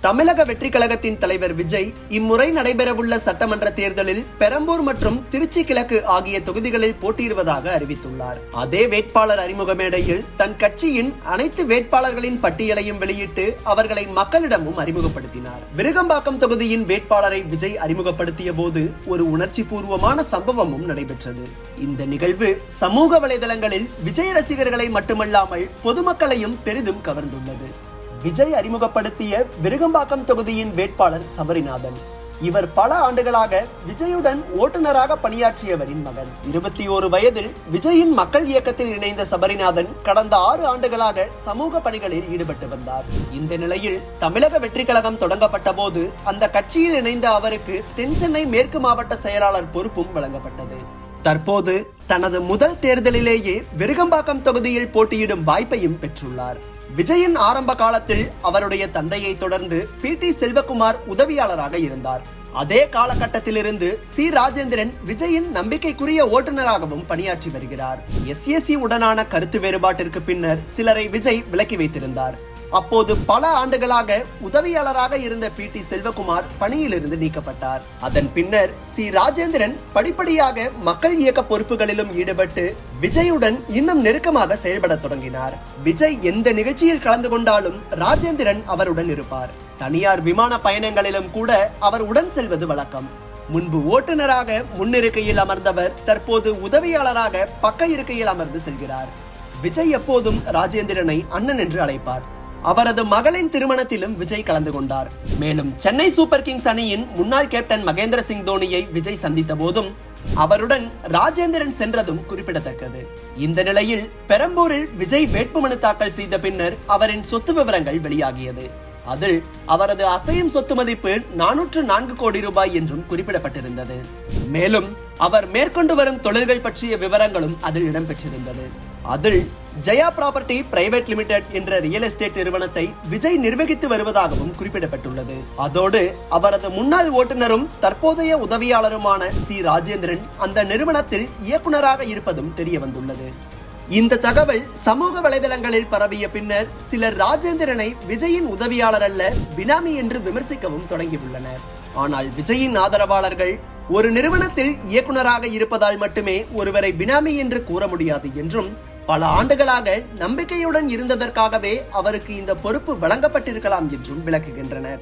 தமிழக வெற்றி கழகத்தின் தலைவர் விஜய் இம்முறை நடைபெறவுள்ள சட்டமன்ற தேர்தலில் பெரம்பூர் மற்றும் திருச்சி கிழக்கு ஆகிய தொகுதிகளில் போட்டியிடுவதாக அறிவித்துள்ளார். அதே வேட்பாளர் அறிமுக மேடையில் தன் கட்சியின் அனைத்து வேட்பாளர்களின் பட்டியலையும் வெளியிட்டு அவர்களை மக்களிடமும் அறிமுகப்படுத்தினார். விருகம்பாக்கம் தொகுதியின் வேட்பாளரை விஜய் அறிமுகப்படுத்திய போது ஒரு உணர்ச்சி பூர்வமான சம்பவமும் நடைபெற்றது. இந்த நிகழ்வு சமூக வலைதளங்களில் விஜய் ரசிகர்களை மட்டுமல்லாமல் பொதுமக்களையும் பெரிதும் கவர்ந்துள்ளது. விஜய் அறிமுகப்படுத்திய விருகம்பாக்கம் தொகுதியின் வேட்பாளர் சபரிநாதன். இவர் பல ஆண்டுகளாக விஜயுடன் ஓட்டுநராக பணியாற்றியவரின் மகன். 21 வயதில் விஜயின் மக்கள் இயக்கத்தில் இணைந்த சபரிநாதன் கடந்த 6 ஆண்டுகளாக சமூக பணிகளில் ஈடுபட்டு வந்தார். இந்த நிலையில் தமிழக வெற்றி கழகம் தொடங்கப்பட்ட போது அந்த கட்சியில் இணைந்த அவருக்கு தென் சென்னை மேற்கு மாவட்ட செயலாளர் பொறுப்பும் வழங்கப்பட்டது. தற்போது தனது முதல் தேர்தலிலேயே விருகம்பாக்கம் தொகுதியில் போட்டியிடும் வாய்ப்பையும் பெற்றுள்ளார். விஜயின் ஆரம்ப காலத்தில் அவருடைய தந்தையை தொடர்ந்து PT செல்வகுமார் உதவியாளராக இருந்தார். அதே காலகட்டத்திலிருந்து சி ராஜேந்திரன் விஜயின் நம்பிக்கைக்குரிய ஓட்டுநராகவும் பணியாற்றி வருகிறார். SAC உடனான கருத்து வேறுபாட்டிற்கு பின்னர் சிலரை விஜய் விலக்கி வைத்திருந்தார். அப்போது பல ஆண்டுகளாக உதவியாளராக இருந்த PT செல்வகுமார் பணியிலிருந்து நீக்கப்பட்டார். அதன் பின்னர் சி ராஜேந்திரன் படிப்படியாக மக்கள் இயக்க பொறுப்புகளிலும் ஈடுபட்டு விஜயுடன் இன்னும் நெருக்கமாக செயல்பட தொடங்கினார். விஜய் எந்த நிகழ்ச்சியில் கலந்து கொண்டாலும் ராஜேந்திரன் அவருடன் இருப்பார். தனியார் விமான பயணங்களிலும் கூட அவர் உடன் செல்வது வழக்கம். முன்பு ஓட்டுநராக முன்னிருக்கையில் அமர்ந்தவர் தற்போது உதவியாளராக பக்க இருக்கையில் அமர்ந்து செல்கிறார். விஜய் எப்போதும் ராஜேந்திரனை அண்ணன் என்று அழைப்பார். அவரது மகளின் திருமணத்திலும் விஜய் கலந்து கொண்டார். மேலும் சென்னை சூப்பர் கிங்ஸ் அணியின் முன்னாள் கேப்டன் மகேந்திர சிங் தோனியை விஜய் சந்தித்த போதும் அவருடன் ராஜேந்திரன் சென்றதும் குறிப்பிடத்தக்கது. இந்த நிலையில் பெரம்பூரில் விஜய் வேட்புமனு தாக்கல் செய்த பின்னர் அவரின் சொத்து விவரங்கள் வெளியாகியது. அதில் அவரது அசையும் சொத்து மதிப்பு 404 கோடி ரூபாய் என்றும் குறிப்பிடப்பட்டிருந்தது. மேலும் அவர் மேற்கொண்டு வரும் தொழில்கள் பற்றிய விவரங்களும் அதில் இடம்பெற்றிருந்தது. அதில் ஜெயா ப்ராப்பர்ட்டி பிரைவேட் லிமிடெட் என்ற ரியல் எஸ்டேட் நிறுவனத்தை விஜய் நிர்வகித்து வருவதாகவும் குறிப்பிடப்பட்டுள்ளது. அதோடு அவரது முன்னாள் ஓட்டுநரும் தற்போதைய உதவியாளருமான சி ராஜேந்திரன் அந்த நிறுவனத்தில் இயக்குநராக இருப்பதும் தெரிய வந்துள்ளது. இந்த தகவல் சமூக வலைதளங்களில் பரவிய பின்னர் சிலர் ராஜேந்திரனை விஜயின் உதவியாளர் அல்ல பினாமி என்று விமர்சிக்கவும் தொடங்கியுள்ளனர். ஆனால் விஜயின் ஆதரவாளர்கள் ஒரு நிறுவனத்தில் இயக்குநராக இருப்பதால் மட்டுமே ஒருவரை பினாமி என்று கூற முடியாது என்றும் பல ஆண்டுகளாக நம்பிக்கையுடன் இருந்ததற்காகவே அவருக்கு இந்த பொறுப்பு வழங்கப்பட்டிருக்கலாம் என்றும் விளக்குகின்றனர்.